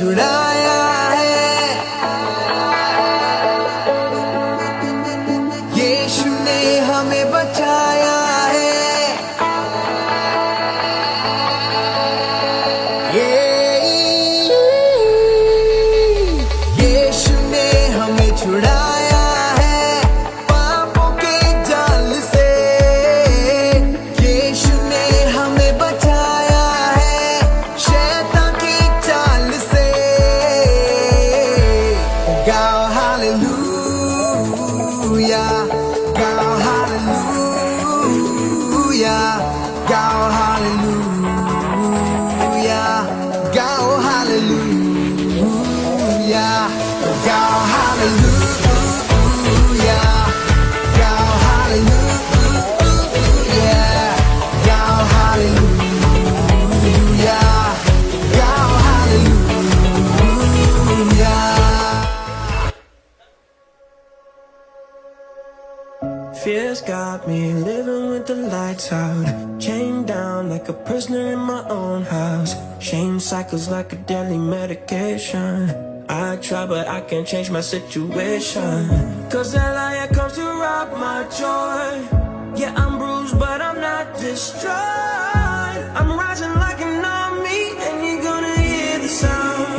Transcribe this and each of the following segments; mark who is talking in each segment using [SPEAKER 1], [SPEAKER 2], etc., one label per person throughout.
[SPEAKER 1] छुड़ाया है, यीशु ने हमें बचाया है। यीशु ने हमें छुड़ाया है पापों के जाल से, यीशु ने हमें बचाया है शैतान की चाल से। गाओ हालेलुया, गाओ हालेलुया, गाओ हालेलुया, गाओ हालेलुया, गाओ हालेलुया, गाओ हालेलुया, गाओ हालेलुया, गाओ hallelujah.
[SPEAKER 2] Fears got me living with the lights out, chained down like a prisoner in my own house. Shame cycles like a deadly medication. I try but I can't change my situation, 'cause that liar comes to rob my joy. Yeah, I'm bruised but I'm not destroyed. I'm rising like an army and you're gonna hear the sound.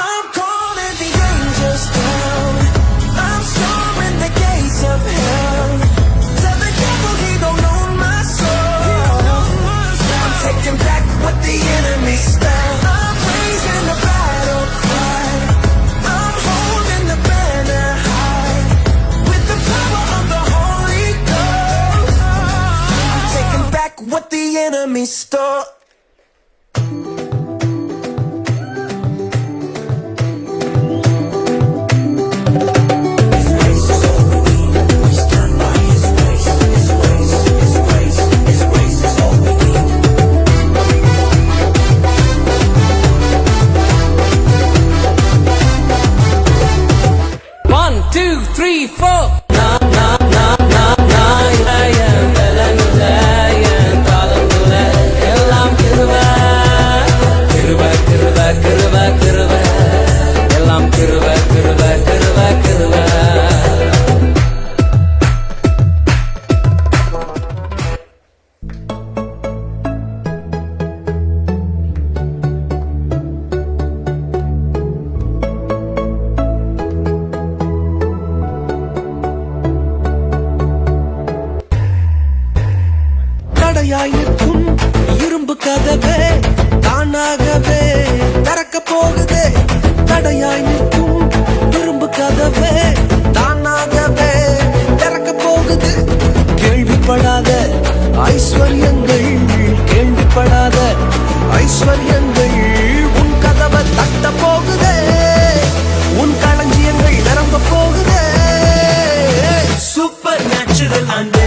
[SPEAKER 2] I'm calling the angels down, I'm storming the gates of hell. Tell the devil he don't own my soul. I'm taking back what the enemy stole. I'm raising the battle cry, I'm holding the banner high with the power of the Holy Ghost. I'm taking back what the enemy stole. One, two, three, four. எல்லாம் கிருப, கிருப, கிருப, கிருப, கிருப. எல்லாம் கிருப, கிருப, கிருப, கிருப. தடையாய் நிற்கும் இரும்பு கதவே தானாகவே திறக்க போகுதே. தடையாய் நிற்கும் இரும்பு கதவே தானாகவே திறக்க போகுது. கேள்விப்படாத ஐஸ்வர்யங்கள், கேள்விப்படாத ஐஸ்வர்யங்கள் உன் கதவை தட்ட போகுதே. உன் களஞ்சியங்கள் நிரம்ப போகுதே. Super natural and